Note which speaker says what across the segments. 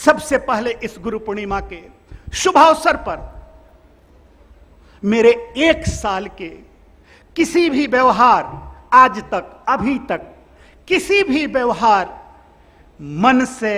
Speaker 1: सबसे पहले इस गुरु पूर्णिमा के शुभ अवसर पर मेरे 1 साल के किसी भी व्यवहार, आज तक अभी तक किसी भी व्यवहार, मन से,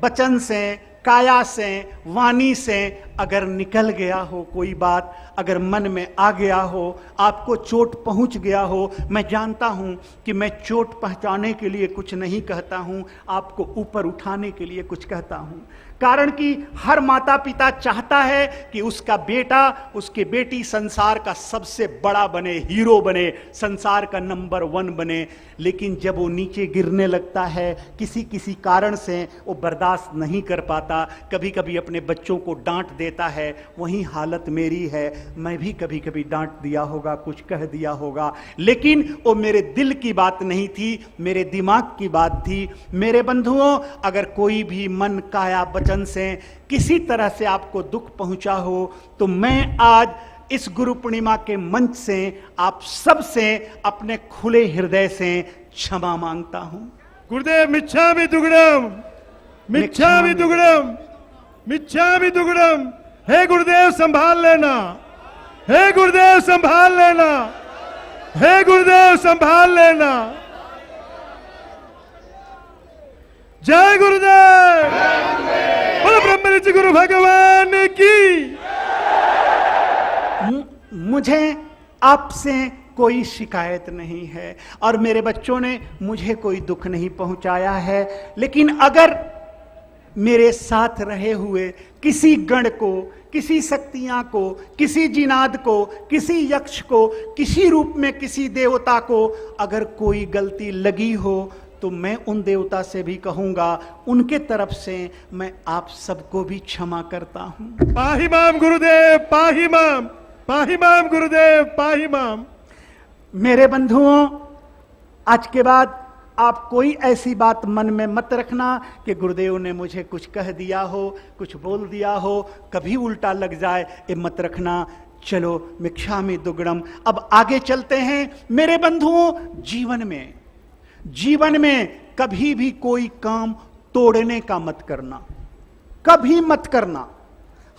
Speaker 1: वचन से, काया से, वाणी से अगर निकल गया हो, कोई बात अगर मन में आ गया हो, आपको चोट पहुंच गया हो, मैं जानता हूं कि मैं चोट पहुंचाने के लिए कुछ नहीं कहता हूं, आपको ऊपर उठाने के लिए कुछ कहता हूं। कारण कि हर माता पिता चाहता है कि उसका बेटा, उसकी बेटी संसार का सबसे बड़ा बने, हीरो बने, संसार का नंबर 1 बने। लेकिन जब वो नीचे गिरने लगता है, किसी किसी कारण से वो बर्दाश्त नहीं कर पाता, कभी कभी अपने बच्चों को डांट देता है। वही हालत मेरी है, मैं भी कभी कभी डांट दिया होगा, कुछ कह दिया होगा, लेकिन वो मेरे दिल की बात नहीं थी, मेरे दिमाग की बात थी। मेरे बंधुओं, अगर कोई भी मन, काया, वचन से किसी तरह से आपको दुख पहुंचा हो, तो मैं आज इस गुरु पूर्णिमा के मंच से आप सब से अपने खुले हृदय से क्षमा मांगता हूं।
Speaker 2: गुरुदेव मिच्छामि दुग्गड़म, मिच्छामि दुग्गड़म, मिच्छामि दुग्गड़म। हे गुरुदेव संभाल लेना, हे गुरुदेव संभाल लेना, हे गुरुदेव संभाल लेना। जय गुरुदेव, बोलो ब्रह्म ऋषि गुरु भगवान की।
Speaker 1: मुझे आपसे कोई शिकायत नहीं है और मेरे बच्चों ने मुझे कोई दुख नहीं पहुंचाया है, लेकिन अगर मेरे साथ रहे हुए किसी गण को, किसी शक्तियां को, किसी जिनाद को, किसी यक्ष को, किसी रूप में किसी देवता को अगर कोई गलती लगी हो, तो मैं उन देवता से भी कहूंगा, उनके तरफ से मैं आप सबको भी क्षमा करता हूं।
Speaker 2: पाहि माम गुरुदेव, पाहि माम, पाहि माम गुरुदेव, पाहि माम।
Speaker 1: मेरे बंधुओं, आज के बाद आप कोई ऐसी बात मन में मत रखना कि गुरुदेव ने मुझे कुछ कह दिया हो, कुछ बोल दिया हो, कभी उल्टा लग जाए, ये मत रखना। चलो मिच्छामि दुग्गड़म। अब आगे चलते हैं। मेरे बंधुओं, जीवन में कभी भी कोई काम तोड़ने का मत करना, कभी मत करना,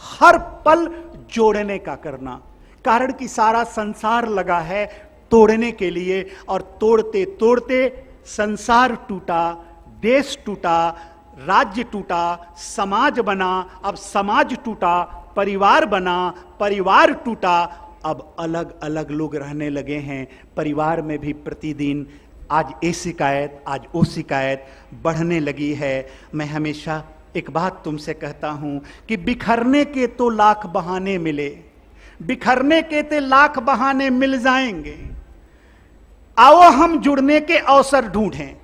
Speaker 1: हर पल जोड़ने का करना। कारण कि सारा संसार लगा है तोड़ने के लिए, और तोड़ते तोड़ते संसार टूटा, देश टूटा, राज्य टूटा, समाज बना, अब समाज टूटा, परिवार बना, परिवार टूटा, अब अलग अलग लोग रहने लगे हैं। परिवार में भी प्रतिदिन आज ये शिकायत, आज वो शिकायत बढ़ने लगी है। मैं हमेशा एक बात तुमसे कहता हूं कि बिखरने के तो लाख बहाने मिले, बिखरने के तो लाख बहाने मिल जाएंगे, आओ हम जुड़ने के अवसर ढूंढें।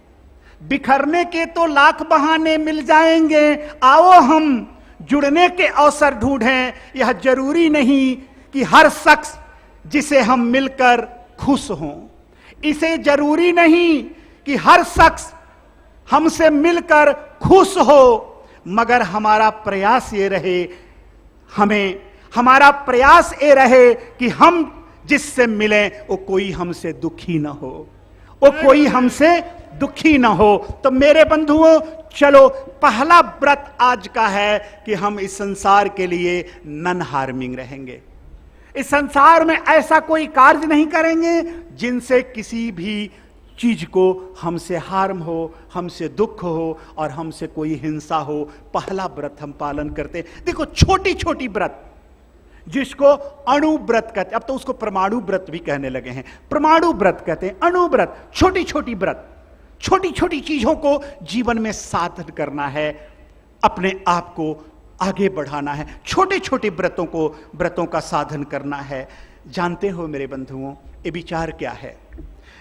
Speaker 1: बिखरने के तो लाख बहाने मिल जाएंगे, आओ हम जुड़ने के अवसर ढूंढें। यह जरूरी नहीं कि हर शख्स जिसे हम मिलकर खुश हों, इसे जरूरी नहीं कि हर शख्स हमसे मिलकर खुश हो, मगर हमारा प्रयास ये रहे, हमारा प्रयास ये रहे कि हम जिससे मिलें वो कोई हमसे दुखी ना हो, वो कोई हमसे दुखी ना हो। तो मेरे बंधुओं, चलो पहला व्रत आज का है कि हम इस संसार के लिए नॉन हार्मिंग रहेंगे। इस संसार में ऐसा कोई कार्य नहीं करेंगे जिनसे किसी भी चीज को हमसे हार्म हो, हमसे दुख हो और हमसे कोई हिंसा हो। पहला व्रत हम पालन करते। देखो, छोटी छोटी व्रत जिसको अणु व्रत कहते, अब तो उसको परमाणु व्रत भी कहने लगे हैं। परमाणु व्रत कहते हैं, अणु व्रत, छोटी छोटी व्रत, छोटी छोटी चीजों को जीवन में साधन करना है, अपने आप को आगे बढ़ाना है, छोटे छोटे व्रतों का साधन करना है। जानते हो मेरे बंधुओं, ये विचार क्या है?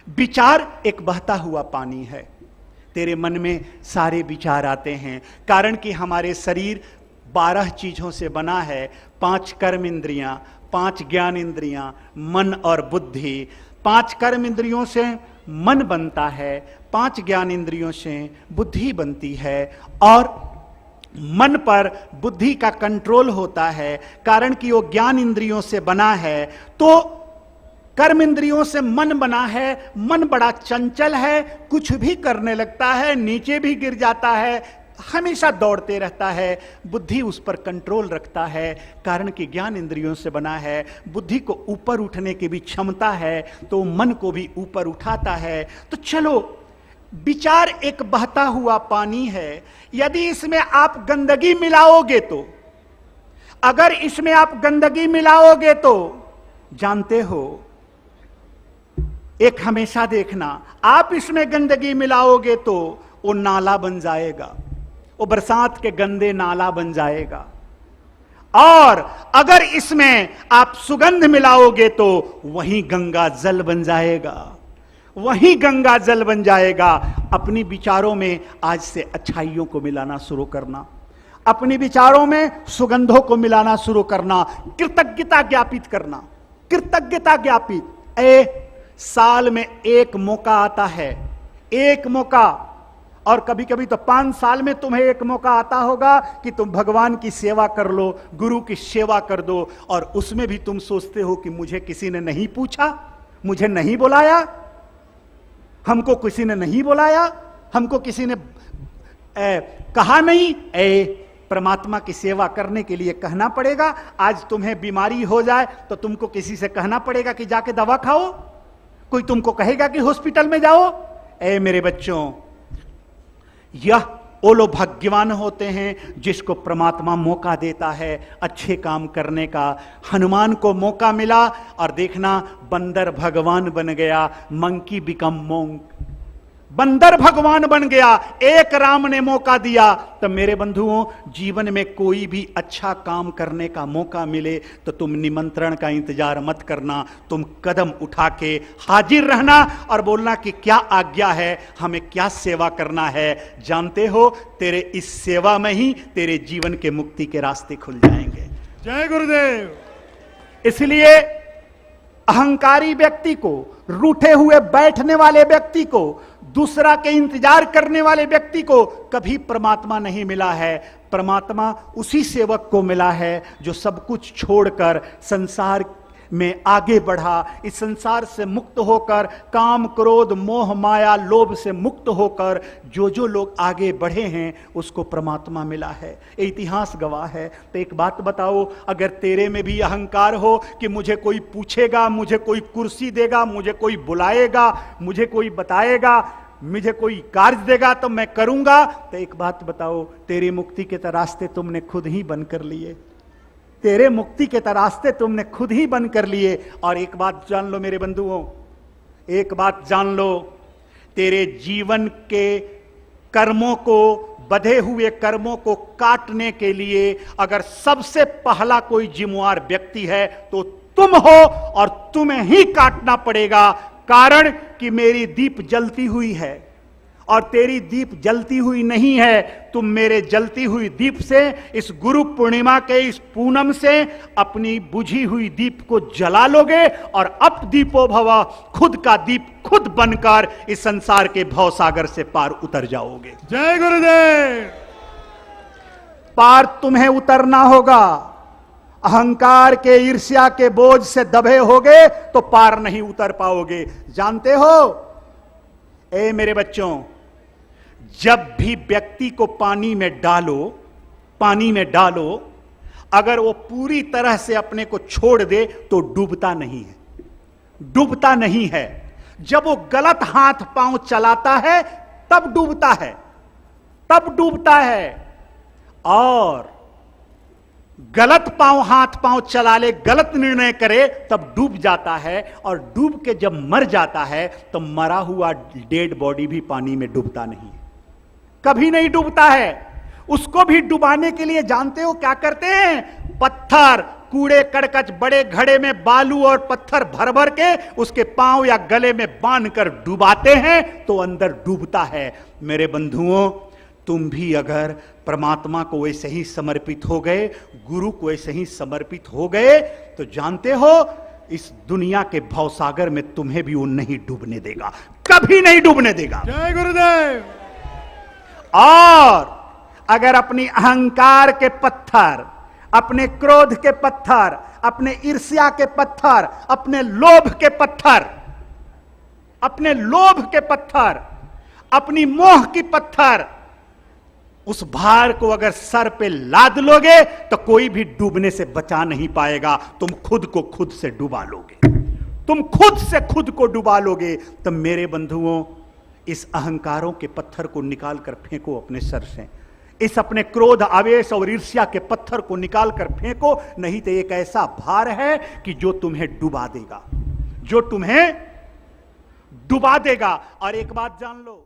Speaker 1: विचार एक बहता हुआ पानी है। तेरे मन में सारे विचार आते हैं, कारण कि हमारे शरीर 12 चीजों से बना है। 5 कर्म इंद्रियां, 5 ज्ञान इंद्रियां, मन और बुद्धि। 5 कर्म इंद्रियों से मन बनता है, 5 ज्ञान इंद्रियों से बुद्धि बनती है, और मन पर बुद्धि का कंट्रोल होता है, कारण कि वो ज्ञान इंद्रियों से बना है। तो कर्म इंद्रियों से मन बना है, मन बड़ा चंचल है, कुछ भी करने लगता है, नीचे भी गिर जाता है, हमेशा दौड़ते रहता है, बुद्धि उस पर कंट्रोल रखता है, कारण कि ज्ञान इंद्रियों से बना है, बुद्धि को ऊपर उठने की भी क्षमता है, तो मन को भी ऊपर उठाता है। तो चलो, विचार एक बहता हुआ पानी है, यदि इसमें आप गंदगी मिलाओगे तो, अगर इसमें आप गंदगी मिलाओगे तो, जानते हो, एक हमेशा देखना, आप इसमें गंदगी मिलाओगे तो वो नाला बन जाएगा, वो बरसात के गंदे नाला बन जाएगा। और अगर इसमें आप सुगंध मिलाओगे तो वही गंगा जल बन जाएगा, वही गंगा जल बन जाएगा। अपनी विचारों में आज से अच्छाइयों को मिलाना शुरू करना, अपने विचारों में सुगंधों को मिलाना शुरू करना, कृतज्ञता ज्ञापित करना, कृतज्ञता ज्ञापित। साल में एक मौका आता है, एक मौका, और कभी कभी तो 5 साल में तुम्हें एक मौका आता होगा कि तुम भगवान की सेवा कर लो, गुरु की सेवा कर दो, और उसमें भी तुम सोचते हो कि मुझे किसी ने नहीं पूछा, मुझे नहीं बुलाया, हमको किसी ने नहीं बुलाया, हमको किसी ने कहा नहीं। परमात्मा की सेवा करने के लिए कहना पड़ेगा। आज तुम्हें बीमारी हो जाए तो तुमको किसी से कहना पड़ेगा कि जाके दवा खाओ, कोई तुमको कहेगा कि हॉस्पिटल में जाओ। मेरे बच्चों, यह वो लोग भाग्यवान होते हैं जिसको परमात्मा मौका देता है अच्छे काम करने का। हनुमान को मौका मिला और देखना, बंदर भगवान बन गया, मंकी बिकम मोंक, बंदर भगवान बन गया। एक राम ने मौका दिया। तो मेरे बंधुओं, जीवन में कोई भी अच्छा काम करने का मौका मिले तो तुम निमंत्रण का इंतजार मत करना, तुम कदम उठा के हाजिर रहना और बोलना कि क्या आज्ञा है, हमें क्या सेवा करना है। जानते हो, तेरे इस सेवा में ही तेरे जीवन के मुक्ति के रास्ते खुल जाएंगे।
Speaker 2: जय गुरुदेव।
Speaker 1: इसलिए अहंकारी व्यक्ति को, रूठे हुए बैठने वाले व्यक्ति को, दूसरा के इंतजार करने वाले व्यक्ति को कभी परमात्मा नहीं मिला है। परमात्मा उसी सेवक को मिला है जो सब कुछ छोड़कर संसार में आगे बढ़ा, इस संसार से मुक्त होकर, काम क्रोध मोह माया लोभ से मुक्त होकर जो जो लोग आगे बढ़े हैं उसको परमात्मा मिला है। इतिहास गवाह है। तो एक बात बताओ, अगर तेरे में भी अहंकार हो कि मुझे कोई पूछेगा, मुझे कोई कुर्सी देगा, मुझे कोई बुलाएगा, मुझे कोई बताएगा, मुझे कोई कार्य देगा तो मैं करूंगा, तो एक बात बताओ, तेरी मुक्ति के रास्ते तुमने खुद ही बंद कर लिए, तेरे मुक्ति के रास्ते तुमने खुद ही बंद कर लिए। और एक बात जान लो मेरे बंधुओं, एक बात जान लो, तेरे जीवन के कर्मों को, बंधे हुए कर्मों को काटने के लिए अगर सबसे पहला कोई जिम्मेवार व्यक्ति है तो तुम हो, और तुम्हें ही काटना पड़ेगा। कारण कि मेरी दीप जलती हुई है और तेरी दीप जलती हुई नहीं है। तुम मेरे जलती हुई दीप से, इस गुरु पूर्णिमा के इस पूनम से अपनी बुझी हुई दीप को जला लोगे और अप दीपो भव, खुद का दीप खुद बनकर इस संसार के भवसागर से पार उतर जाओगे।
Speaker 2: जय गुरुदेव।
Speaker 1: पार तुम्हें उतरना होगा। अहंकार के, ईर्ष्या के बोझ से दबे होगे तो पार नहीं उतर पाओगे। जानते हो मेरे बच्चों, जब भी व्यक्ति को पानी में डालो, पानी में डालो, अगर वो पूरी तरह से अपने को छोड़ दे तो डूबता नहीं है, डूबता नहीं है। जब वो गलत हाथ पांव चलाता है तब डूबता है, तब डूबता है। और गलत हाथ पांव चला ले, गलत निर्णय करे तब डूब जाता है। और डूब के जब मर जाता है तो मरा हुआ डेड बॉडी भी पानी में डूबता नहीं, कभी नहीं डूबता है। उसको भी डुबाने के लिए जानते हो क्या करते हैं? पत्थर, कूड़े करकच, बड़े घड़े में बालू और पत्थर भर भर के उसके पांव या गले में बांध कर डुबाते हैं तो अंदर डूबता है। मेरे बंधुओं, तुम भी अगर परमात्मा को वैसे ही समर्पित हो गए, गुरु को वैसे ही समर्पित हो गए, तो जानते हो इस दुनिया के भवसागर में तुम्हें भी वो नहीं डूबने देगा, कभी नहीं डूबने देगा।
Speaker 2: जय गुरुदेव।
Speaker 1: और अगर अपनी अहंकार के पत्थर, अपने क्रोध के पत्थर, अपने ईर्ष्या के पत्थर, अपने लोभ के पत्थर, अपने लोभ के पत्थर, अपनी मोह की पत्थर उस भार को अगर सर पे लाद लोगे तो कोई भी डूबने से बचा नहीं पाएगा। तुम खुद को खुद से डुबा लोगे, तुम खुद से खुद को डुबा लोगे। तो मेरे बंधुओं, इस अहंकारों के पत्थर को निकाल कर फेंको अपने सर से, इस अपने क्रोध, आवेश और ईर्ष्या के पत्थर को निकाल कर फेंको। नहीं तो एक ऐसा भार है कि जो तुम्हें डुबा देगा, जो तुम्हें डुबा देगा। और एक बात जान लो,